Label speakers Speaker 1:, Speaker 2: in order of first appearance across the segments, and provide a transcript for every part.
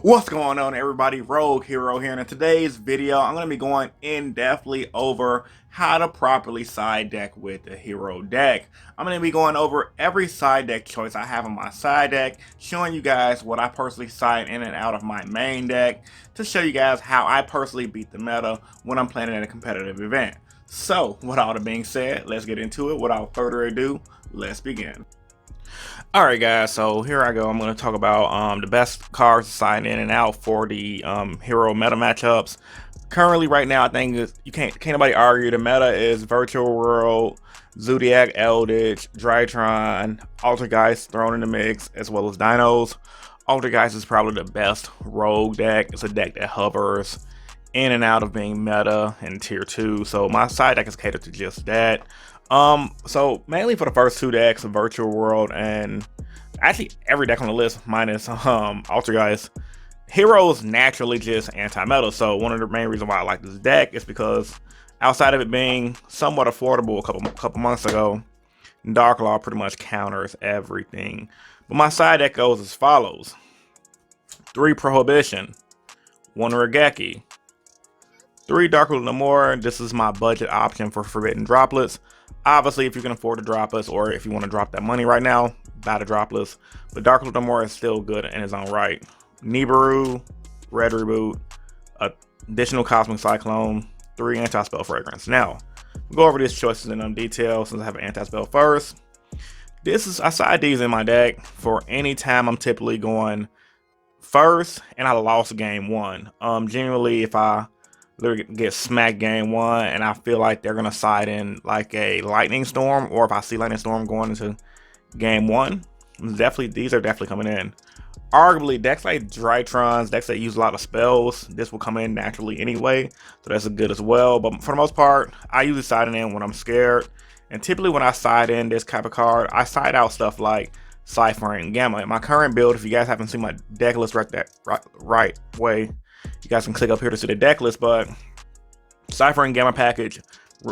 Speaker 1: What's going on, everybody? Rogue Hero here, and in today's video I'm going to be going in-depthly over how to properly side deck with the hero deck. I'm going to be going over every side deck choice I have on my side deck, showing you guys what I personally side in and out of my main deck, to show you guys how I personally beat the meta when I'm playing at a competitive event. So with all that being said, let's get into it. Without further ado, let's begin. Alright guys, so here I go. I'm going to talk about the best cards to sign in and out for the hero meta matchups. Currently right now, I think can't nobody argue the meta is Virtual World, Zodiac Eldritch, Drytron, Altergeist thrown in the mix, as well as Dinos. Altergeist is probably the best rogue deck. It's a deck that hovers in and out of being meta in tier 2, so my side deck is catered to just that. So mainly for the first two decks, Virtual World and actually every deck on the list minus Altergeist, Heroes naturally just anti-meta. So one of the main reasons why I like this deck is because outside of it being somewhat affordable a couple months ago, Dark Law pretty much counters everything. But my side deck goes as follows: 3 Prohibition, 1 Regeki, 3 Dark Lemore. This is my budget option for Forbidden Droplets. Obviously, if you can afford the droplets, or if you want to drop that money right now, buy the droplets. But Dark Lemore is still good in its own right. Nibiru, Red Reboot, additional Cosmic Cyclone, 3 Anti-Spell Fragrance. Now, we'll go over these choices in detail since I have an Anti-Spell first. I side these in my deck for any time I'm typically going first and I lost game 1. Generally, if I literally get smacked game 1 and I feel like they're gonna side in like a Lightning Storm, or if I see Lightning Storm going into game 1, these are definitely coming in. Arguably, decks like Drytrons, decks that use a lot of spells, this will come in naturally anyway, so that's good as well. But for the most part, I usually side in when I'm scared, and typically when I side in this type of card, I side out stuff like Cypher and Gamma. In my current build, if you guys haven't seen my deck list right way, you guys can click up here to see the deck list. But Cypher and Gamma package,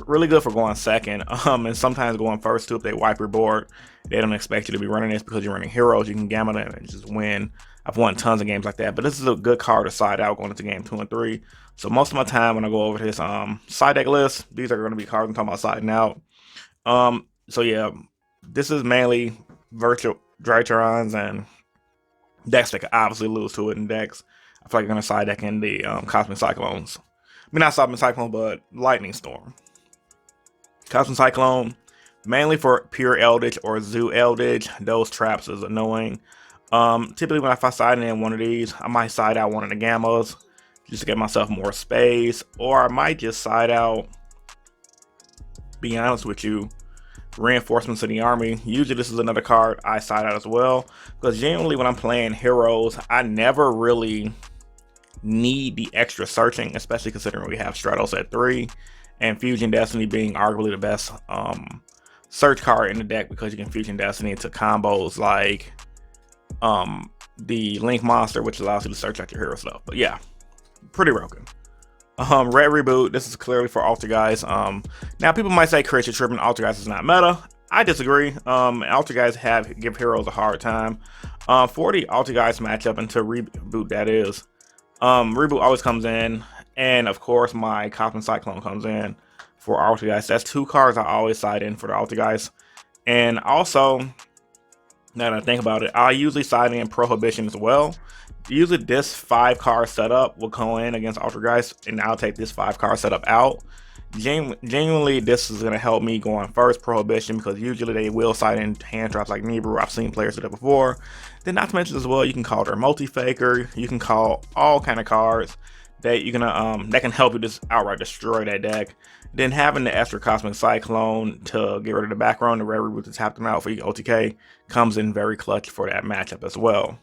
Speaker 1: really good for going second, and sometimes going first too. If they wipe your board, they don't expect you to be running this because you're running heroes. You can Gamma them and just win. I've won tons of games like that, but this is a good card to side out going into game 2 and 3. So most of my time when I go over this side deck list, these are going to be cards I'm talking about siding out. So yeah, this is mainly virtual Drytrons and decks that could obviously lose to it in decks. I feel like I'm going to side deck in the Cosmic Cyclones. I mean, not Cosmic Cyclone, but Lightning Storm. Cosmic Cyclone, mainly for pure Eldritch or Zoo Eldritch. Those traps is annoying. Typically, if I side in one of these, I might side out one of the Gammas just to get myself more space. Or I might just side out, be honest with you, Reinforcements of the Army. Usually this is another card I side out as well, because generally when I'm playing heroes, I never really need the extra searching, especially considering we have Stratos at 3 and Fusion Destiny being arguably the best search card in the deck, because you can Fusion Destiny into combos like the Link Monster, which allows you to search out your hero stuff. But yeah, pretty broken. Red Reboot, this is clearly for Altergeist. Now people might say Chris, you're tripping, Altergeist is not meta. I disagree. Altergeist give heroes a hard time. For the Altergeist matchup into Reboot, that is. Reboot always comes in, and of course my Cosmic Cyclone comes in for Altergeist. That's 2 cards I always side in for the Altergeist. And also, now that I think about it, I usually side in Prohibition as well. Usually this 5 card setup will go in against Altergeist, and I'll take this 5 card setup out. Genuinely, this is going to help me going first, Prohibition, because usually they will side in hand traps like Nibiru. I've seen players do that before. Then not to mention as well, you can call their Multi-Faker. You can call all kind of cards that you can that can help you just outright destroy that deck. Then having the extra Cosmic Cyclone to get rid of the background, the Red Reboot to tap them out for your OTK, comes in very clutch for that matchup as well.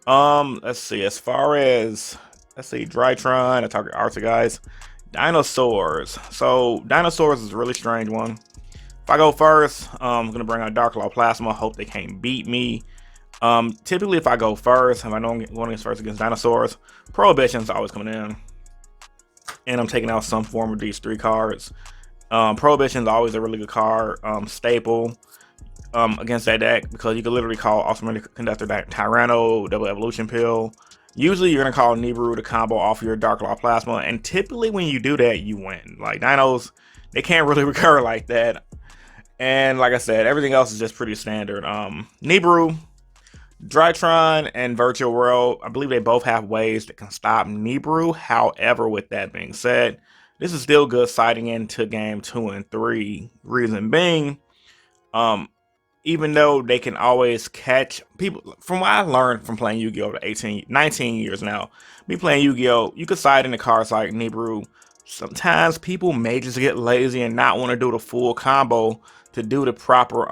Speaker 1: Let's see, as far as, Drytron, I target Altergeist. Dinosaurs. So Dinosaurs is a really strange one. If I go first, I'm gonna bring out Dark Law Plasma. Hope they can't beat me. Typically if I go first, if I know I'm going against first against Dinosaurs, Prohibition's always coming in, and I'm taking out some form of these 3 cards. Prohibition's always a really good card, staple against that deck, because you can literally call Ultimate Conductor Tyranno, Double Evolution Pill, Usually you're gonna call Nibiru to combo off your Dark Law Plasma, and typically when you do that, you win. Like Dinos, they can't really recur like that. And like I said, everything else is just pretty standard. Nibiru, Drytron, and Virtual World, I believe they both have ways that can stop Nibiru. However, with that being said, this is still good siding into game 2 and 3. Reason being, um, even though they can always catch people, from what I learned from playing Yu-Gi-Oh! For 19 years now, me playing Yu-Gi-Oh! You could side into cards like Nibiru. Sometimes people may just get lazy and not want to do the full combo to do the proper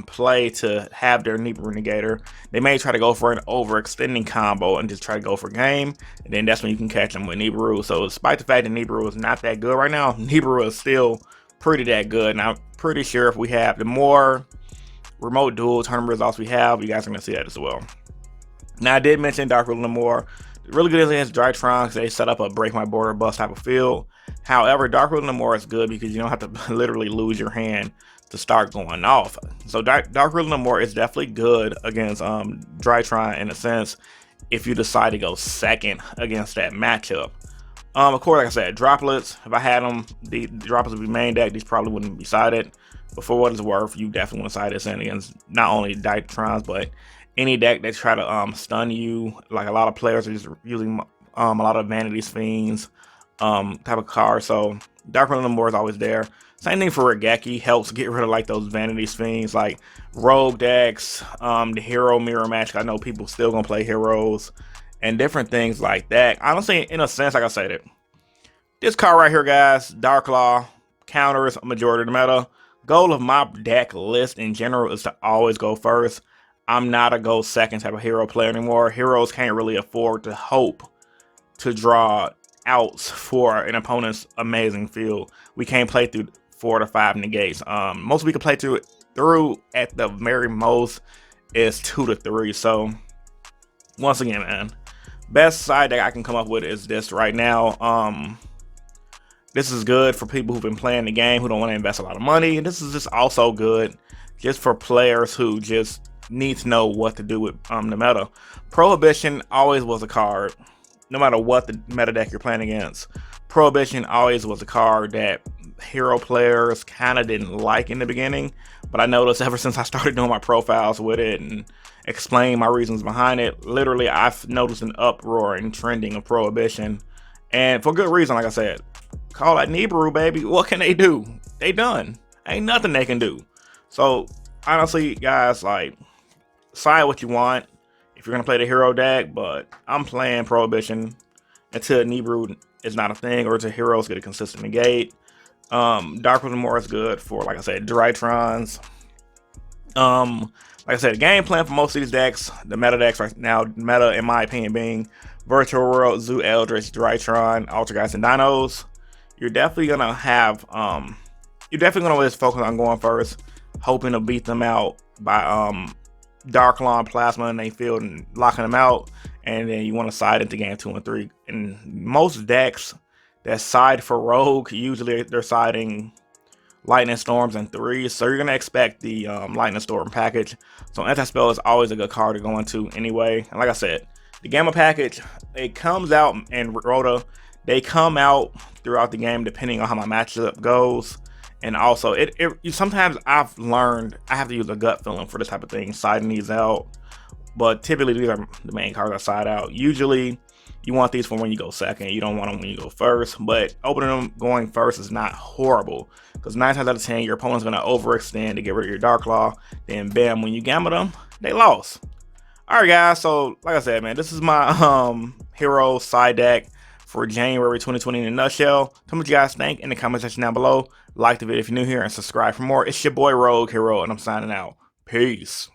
Speaker 1: play to have their Nibiru negator. They may try to go for an overextending combo and just try to go for game, and then that's when you can catch them with Nibiru. So despite the fact that Nibiru is not that good right now, Nibiru is still pretty that good, and I'm pretty sure if we have the more remote duel tournament results we have, you guys are going to see that as well. Now, I did mention Dark Ruler Namor. Really good against Drytron because they set up a break my border bust type of field. However, Dark Ruler Namor is good because you don't have to literally lose your hand to start going off. So Dark Ruler Namor is definitely good against Drytron in a sense if you decide to go second against that matchup. Of course, like I said, droplets. If I had them, the droplets would be main deck. These probably wouldn't be sided. But for what it's worth, you definitely want to side this in against not only Dytrons, but any deck that try to stun you. Like a lot of players are just using a lot of Vanity Fiends type of card. So Dark Ruler Namor is always there. Same thing for Regeki, helps get rid of like those Vanity Fiends, like Rogue decks, the Hero Mirror Match. I know people still gonna play Heroes and different things like that. Honestly, in a sense, like I said, this card right here, guys, Dark Law, counters a majority of the meta. Goal of my deck list in general is to always go first. I'm not a go second type of hero player anymore. Heroes can't really afford to hope to draw outs for an opponent's amazing field. We can't play through 4 to 5 negates. Most we can play through at the very most is 2 to 3. So once again, man, best side deck I can come up with is this right now. This is good for people who've been playing the game who don't want to invest a lot of money. And this is just also good just for players who just need to know what to do with the meta. Prohibition always was a card, no matter what the meta deck you're playing against. Prohibition always was a card that hero players kind of didn't like in the beginning. But I noticed ever since I started doing my profiles with it and explaining my reasons behind it, literally I've noticed an uproar in trending of Prohibition. And for good reason, like I said. Call that Nibiru, baby. What can they do? They done. Ain't nothing they can do. So, honestly, guys, like, decide what you want if you're going to play the hero deck, but I'm playing Prohibition until Nibiru is not a thing or until heroes get a consistent negate. Dark Ruler Namor is good for, like I said, Drytrons. Like I said, the game plan for most of these decks, the meta decks right now, meta in my opinion being Virtual World, Zoo Eldritch, Drytron, Altergeist, and Dinos. You're definitely gonna have you're definitely gonna always focus on going first, hoping to beat them out by Dark Law Plasma in their field and locking them out, and then you want to side into game 2 and 3. And most decks that side for Rogue, usually they're siding Lightning Storms and 3s, so you're gonna expect the Lightning Storm package. So Anti-Spell is always a good card to go into anyway. And like I said, the Gamma package, it comes out in Rota. They come out throughout the game depending on how my matchup goes. And also, sometimes I've learned I have to use a gut feeling for this type of thing, siding these out. But typically, these are the main cards I side out. Usually, you want these for when you go second. You don't want them when you go first. But opening them going first is not horrible. Because 9 times out of 10, your opponent's going to overextend to get rid of your Dark Law. Then, bam, when you gamma them, they lost. Alright, guys. So, like I said, man, this is my hero side deck for January 2020 in a nutshell. Tell me what you guys think in the comment section down below. Like the video if you're new here and subscribe for more. It's your boy Rogue Hero and I'm signing out. Peace.